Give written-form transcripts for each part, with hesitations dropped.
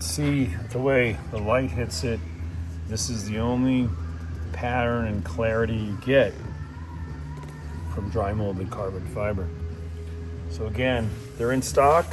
see the way the light hits it, this is the only pattern and clarity you get from dry molded carbon fiber. So again, they're in stock.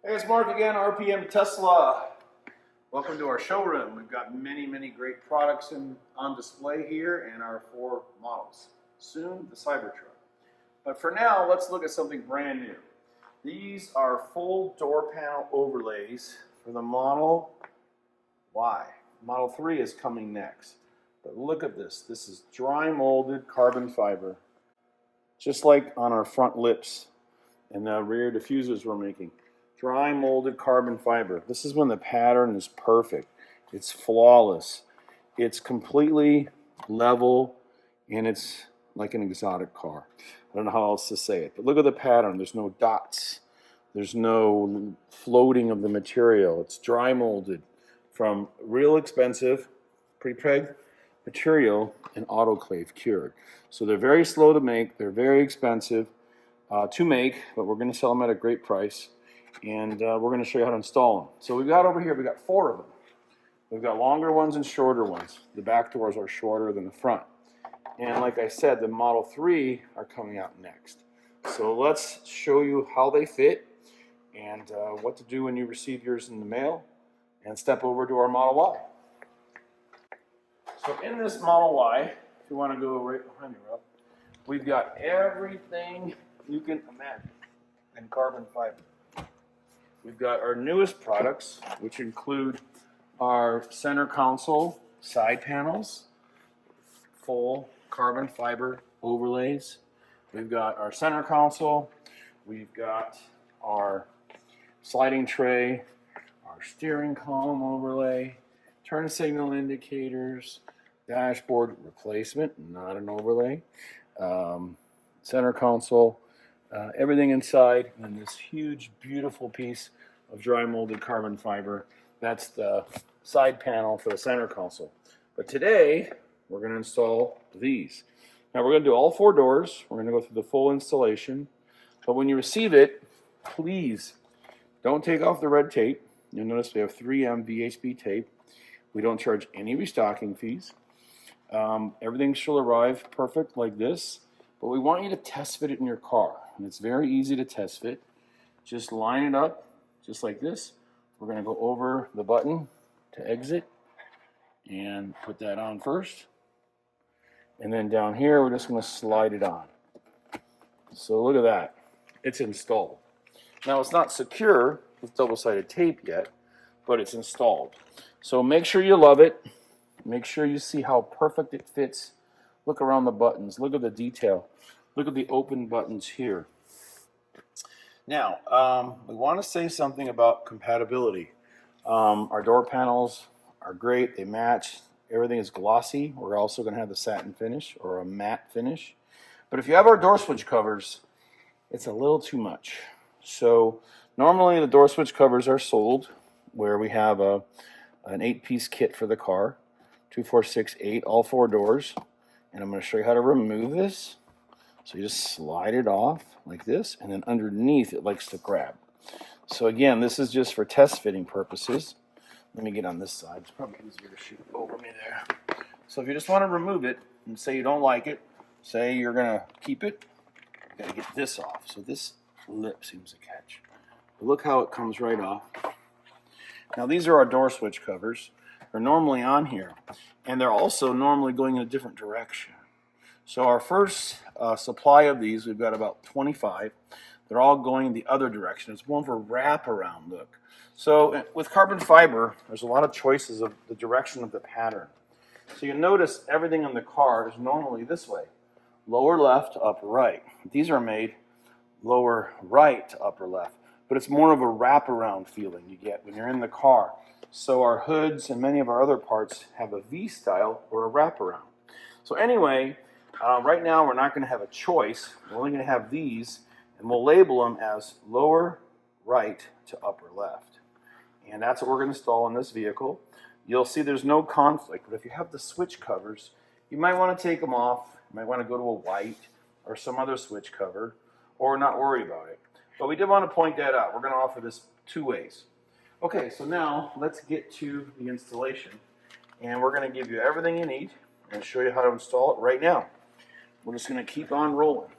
Hey, it's Mark again, RPM Tesla. Welcome to our showroom. We've got many great products on display here and our 4 models. Soon, the Cybertruck. But for now, let's look at something brand new. These are full door panel overlays for the Model Y. Model 3 is coming next. But look at this. This is dry molded carbon fiber, just like on our front lips and the rear diffusers we're making. Dry molded carbon fiber. This is when the pattern is perfect. It's flawless. It's completely level, and it's like an exotic car. I don't know how else to say it, but look at the pattern. There's no dots. There's no floating of the material. It's dry molded from real expensive pre-preg material and autoclave cured. So they're very slow to make. They're very expensive to make, but we're going to sell them at a great price. And we're going to show you how to install them. So we've got over here, we've got 4 of them. We've got longer ones and shorter ones. The back doors are shorter than the front. And like I said, the Model 3 are coming out next. So let's show you how they fit and what to do when you receive yours in the mail, and step over to our Model Y. So in this Model Y, if you want to go right behind me, Rob, we've got everything you can imagine in carbon fiber. We've got our newest products, which include our center console side panels, full carbon fiber overlays. We've got our center console. We've got our sliding tray, our steering column overlay, turn signal indicators, dashboard replacement, not an overlay, center console, everything inside, and this huge, beautiful piece of dry molded carbon fiber. That's the side panel for the center console. But today, we're going to install these. Now, we're going to do all 4 doors. We're going to go through the full installation. But when you receive it, please don't take off the red tape. You'll notice we have 3M VHB tape. We don't charge any restocking fees. Everything shall arrive perfect like this. But we want you to test fit it in your car. And it's very easy to test fit. Just line it up just like this. We're going to go over the button to exit and put that on first. And then down here, we're just going to slide it on. So look at that. It's installed. Now, it's not secure with double-sided tape yet, but it's installed. So make sure you love it. Make sure you see how perfect it fits. Look around the buttons. Look at the detail. Look at the open buttons here. Now, we want to say something about compatibility. Our door panels are great. They match. Everything is glossy. We're also going to have the satin finish or a matte finish. But if you have our door switch covers, it's a little too much. So normally the door switch covers are sold where we have an 8-piece kit for the car. 2, 4, 6, 8, all 4 doors. And I'm going to show you how to remove this. So you just slide it off like this, and then underneath it likes to grab. So again, this is just for test fitting purposes. Let me get on this side. It's probably easier to shoot over me there. So if you just want to remove it and say you don't like it, say you're going to keep it, you got to get this off. So this lip seems to catch. But look how it comes right off. Now these are our door switch covers. They're normally on here, and they're also normally going in a different direction. So our first supply of these, we've got about 25. they're all going the other direction. It's more of a wraparound look. So with carbon fiber, there's a lot of choices of the direction of the pattern. So you notice everything in the car is normally this way, lower left to upper right. These are made lower right to upper left, but it's more of a wraparound feeling you get when you're in the car. So our hoods and many of our other parts have a V style or a wraparound. So anyway, right now we're not going to have a choice. We're only going to have these, and we'll label them as lower right to upper left. And that's what we're going to install in this vehicle. You'll see there's no conflict, but if you have the switch covers, you might want to take them off. You might want to go to a white or some other switch cover, or not worry about it. But we did want to point that out. We're going to offer this two ways. Okay, so now let's get to the installation. And we're going to give you everything you need and show you how to install it right now. We're just going to keep on rolling.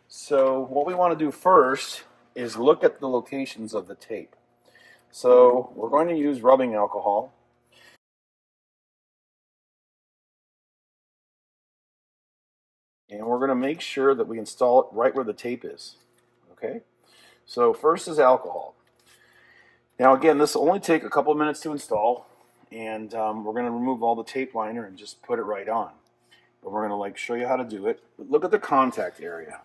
So what we want to do first is look at the locations of the tape. So we're going to use rubbing alcohol. And we're going to make sure that we install it right where the tape is. Okay? So first is alcohol. Now again, this will only take a couple minutes to install, and we're going to remove all the tape liner and just put it right on. But we're going to show you how to do it. But look at the contact area.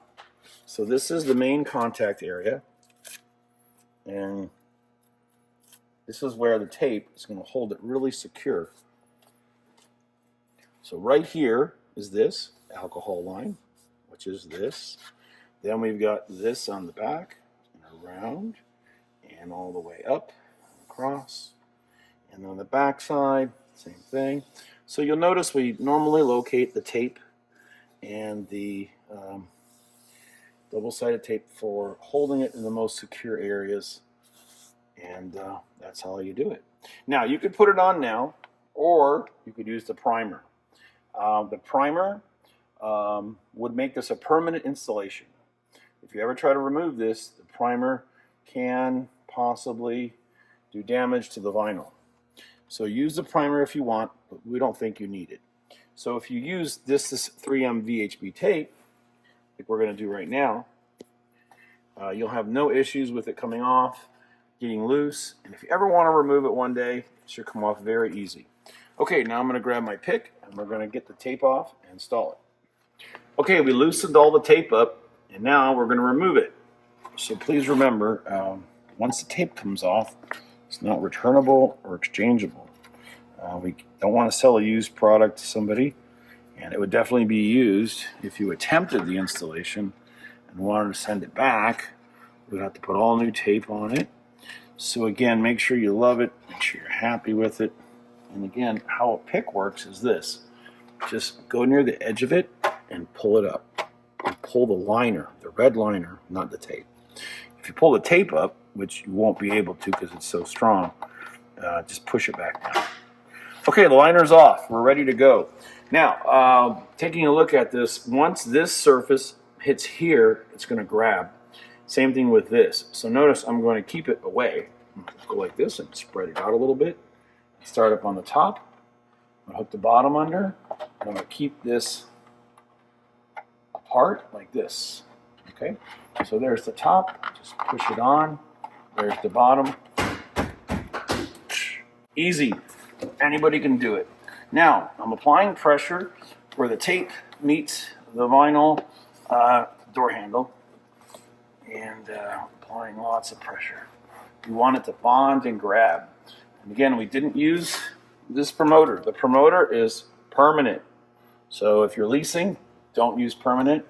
So this is the main contact area, and this is where the tape is going to hold it really secure. So right here is this alcohol line, which is this. Then we've got this on the back and around and all the way up across, and on the back side same thing. So you'll notice we normally locate the tape and the double-sided tape for holding it in the most secure areas, and that's how you do it. Now you could put it on now, or you could use the primer. The primer would make this a permanent installation. If you ever try to remove this, the primer can possibly do damage to the vinyl. So use the primer if you want, but we don't think you need it. So if you use this 3M VHB tape, like we're going to do right now, you'll have no issues with it coming off, getting loose, and if you ever want to remove it one day, it should come off very easy. Okay, now I'm going to grab my pick, and we're going to get the tape off and install it. Okay, we loosened all the tape up, and now we're going to remove it. So please remember, once the tape comes off, it's not returnable or exchangeable. We don't want to sell a used product to somebody, and it would definitely be used if you attempted the installation and wanted to send it back. We'd have to put all new tape on it. So again, make sure you love it, make sure you're happy with it. And again, how a pick works is this. Just go near the edge of it and pull it up. And pull the liner, the red liner, not the tape. If you pull the tape up, which you won't be able to because it's so strong, just push it back down. Okay, the liner's off. We're ready to go. Now, taking a look at this, once this surface hits here, it's going to grab. Same thing with this. So notice I'm going to keep it away. Go like this and spread it out a little bit. Start up on the top. I'm going to hook the bottom under. I'm going to keep this apart like this. Okay, so there's the top. Just push it on. There's the bottom. Easy. Anybody can do it. Now, I'm applying pressure where the tape meets the vinyl door handle, and applying lots of pressure. You want it to bond and grab. And again, we didn't use this promoter. The promoter is permanent. So if you're leasing, don't use permanent.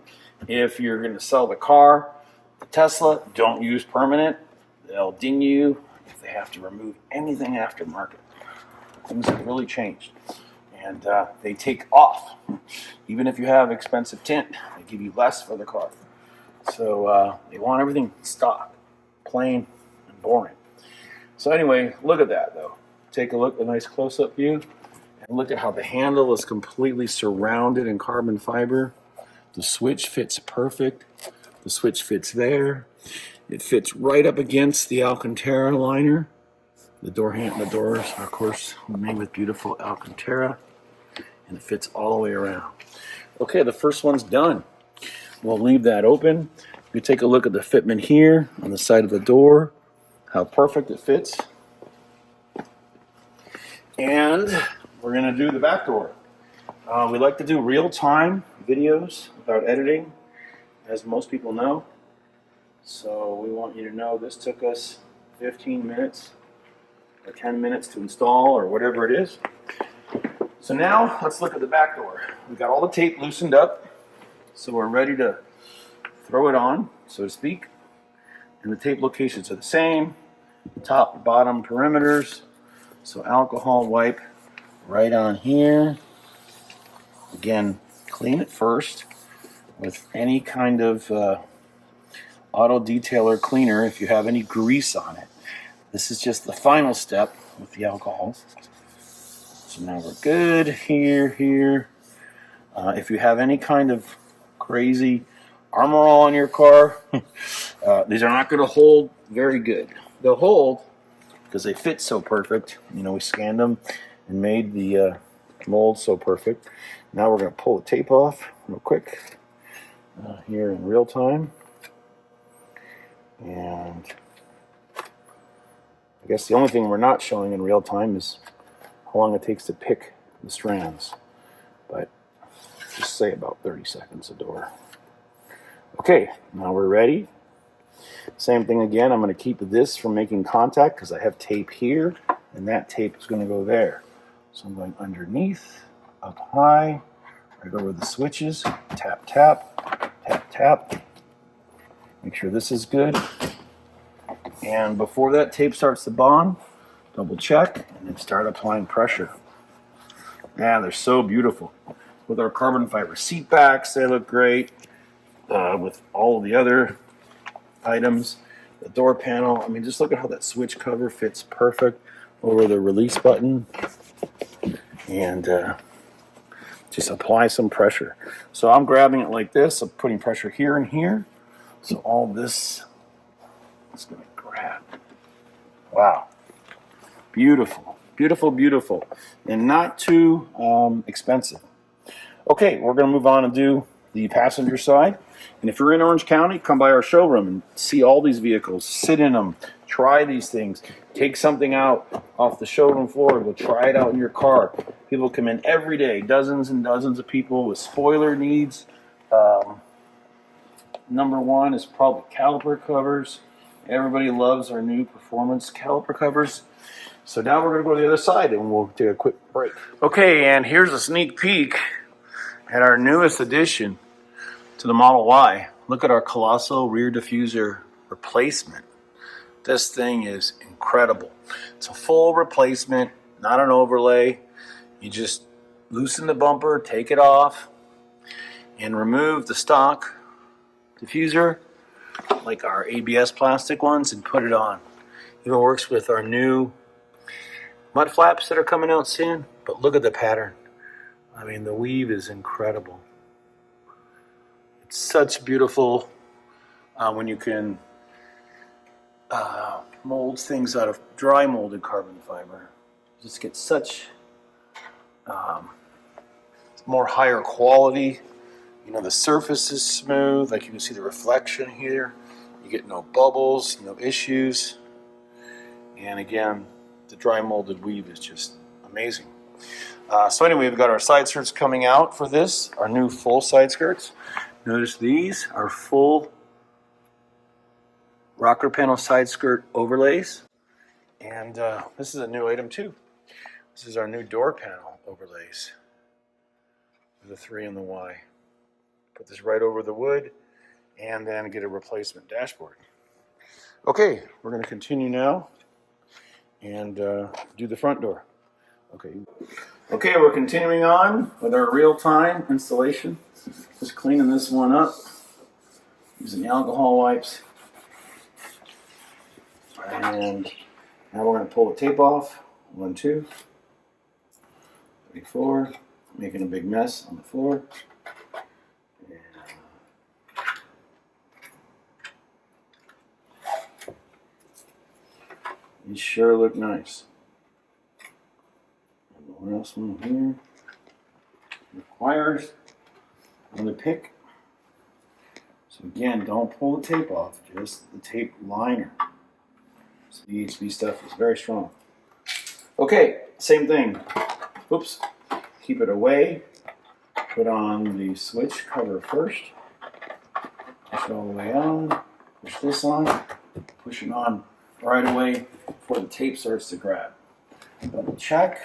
If you're going to sell the car, the Tesla, don't use permanent. They'll ding you if they have to remove anything aftermarket. Things have really changed. And they take off. Even if you have expensive tint, they give you less for the car. So they want everything stock, plain and boring. So anyway, look at that though. Take a look, a nice close-up view, and look at how the handle is completely surrounded in carbon fiber. The switch fits perfect. The switch fits there. It fits right up against the Alcantara liner. The doors are, of course, made with beautiful Alcantara, and it fits all the way around. Okay, the first one's done. We'll leave that open. You take a look at the fitment here on the side of the door, how perfect it fits. And we're going to do the back door. We like to do real-time videos without editing, as most people know. So we want you to know this took us 15 minutes or 10 minutes to install or whatever it is. So now let's look at the back door. We've got all the tape loosened up, so we're ready to throw it on, so to speak. And the tape locations are the same, top, bottom perimeters. So alcohol wipe right on here. Again, clean it first with any kind of auto detailer cleaner if you have any grease on it. This is just the final step with the alcohol. So now we're good here. If you have any kind of crazy armor all on your car, these are not going to hold very good. They'll hold because they fit so perfect. You know, we scanned them and made the mold so perfect. Now we're going to pull the tape off real quick here in real time. And I guess the only thing we're not showing in real time is how long it takes to pick the strands. But just say about 30 seconds a door. Okay, now we're ready. Same thing again, I'm going to keep this from making contact because I have tape here, and that tape is going to go there. So I'm going underneath, up high, right over the switches, tap, tap, tap, tap. Make sure this is good. And before that tape starts to bond, double check, and then start applying pressure. Yeah, they're so beautiful. With our carbon fiber seat backs, they look great. With all of the other items, the door panel, I mean, just look at how that switch cover fits perfect over the release button. And just apply some pressure. So I'm grabbing it like this, I'm putting pressure here and here. So all this is going to grab. Wow. Beautiful, beautiful, beautiful. And not too expensive. Okay, we're going to move on and do the passenger side. And if you're in Orange County, come by our showroom and see all these vehicles, sit in them, try these things, take something out off the showroom floor, go try it out in your car. People come in every day, dozens and dozens of people with spoiler needs. Number one is probably caliper covers. Everybody loves our new performance caliper covers. So now we're going to go to the other side and we'll take a quick break. Okay, and here's a sneak peek at our newest addition to the Model Y. Look at our colossal rear diffuser replacement. This thing is incredible. It's a full replacement, not an overlay. You just loosen the bumper, take it off, and remove the stock diffuser, like our ABS plastic ones, and put it on. Even works with our new mud flaps that are coming out soon. But look at the pattern. I mean, the weave is incredible. It's such beautiful when you can mold things out of dry molded carbon fiber. You just get such more higher quality. You know, the surface is smooth, like you can see the reflection here. You get no bubbles, no issues. And again, the dry molded weave is just amazing. So anyway, we've got our side skirts coming out for this, our new full side skirts. Notice these are full rocker panel side skirt overlays. And this is a new item too. This is our new door panel overlays. The 3 and the Y. Put this right over the wood and then get a replacement dashboard. Okay, we're going to continue now and do the front door. Okay, we're continuing on with our real-time installation. Just cleaning this one up using alcohol wipes. And now we're going to pull the tape off. 1, 2, 3, 4. Making a big mess on the floor. These sure look nice. And the last one here requires another pick. So again, don't pull the tape off, just the tape liner. So the HB stuff is very strong. Okay, same thing. Oops. Keep it away. Put on the switch cover first. Push it all the way on. Push this on. Push it on right away before the tape starts to grab. Double check.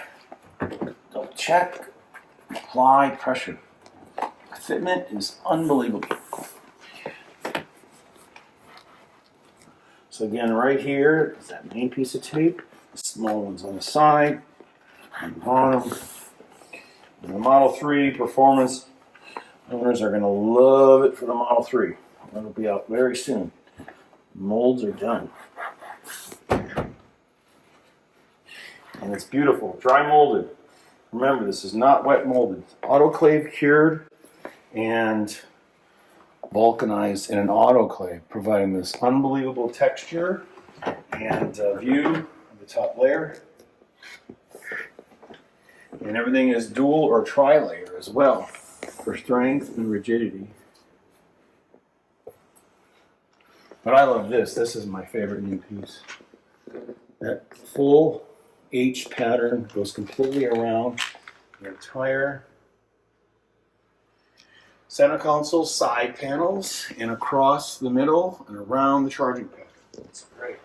Double check. Apply pressure. The fitment is unbelievable. So again, right here is that main piece of tape. The small ones on the side, on the bottom. And the Model 3 performance owners are going to love it for the Model 3. That'll be out very soon. Molds are done. And it's beautiful, dry molded. Remember, this is not wet molded. It's autoclave cured and vulcanized in an autoclave, providing this unbelievable texture and view of the top layer. And everything is dual or tri-layer as well for strength and rigidity. But I love this. This is my favorite new piece. That full H pattern goes completely around the entire center console side panels and across the middle and around the charging pad. It's great.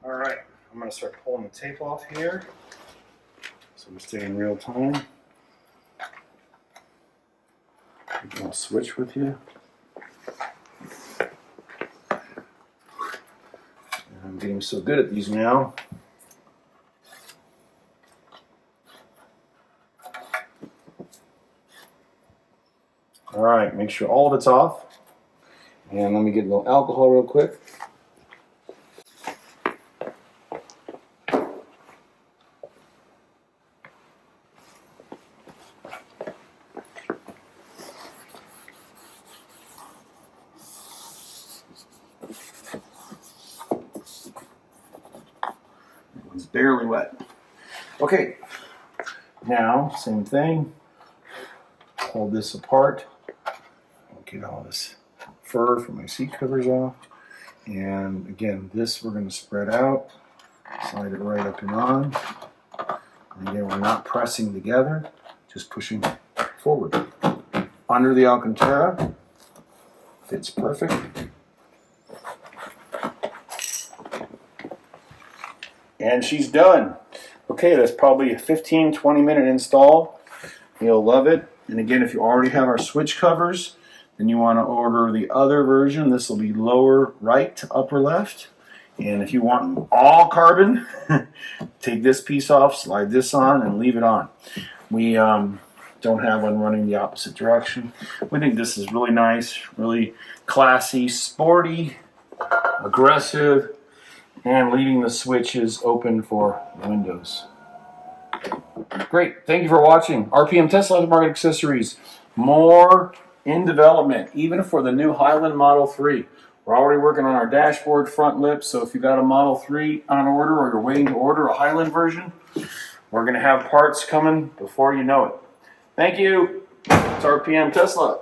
All right, I'm going to start pulling the tape off here so we stay in real time. I'll switch with you. I'm getting so good at these now. All right, make sure all of it's off. And let me get a little alcohol real quick. It's barely wet. Okay, now same thing. Hold this apart. I'll get all this fur from my seat covers off. And again, this we're going to spread out, slide it right up and on. And again, we're not pressing together, just pushing forward. Under the Alcantara, fits perfect. And she's done. Okay, that's probably a 15-20 minute install. You'll love it. And again, if you already have our switch covers, then you want to order the other version. This will be lower right to upper left. And if you want all carbon, take this piece off, slide this on, and leave it on. We don't have one running the opposite direction. We think this is really nice, really classy, sporty, aggressive, and leaving the switches open for windows. Great. Thank you for watching. RPM Tesla Market Accessories. More in development, even for the new Highland Model 3. We're already working on our dashboard front lip, so if you got a Model 3 on order or you're waiting to order a Highland version, we're going to have parts coming before you know it. Thank you. It's RPM Tesla.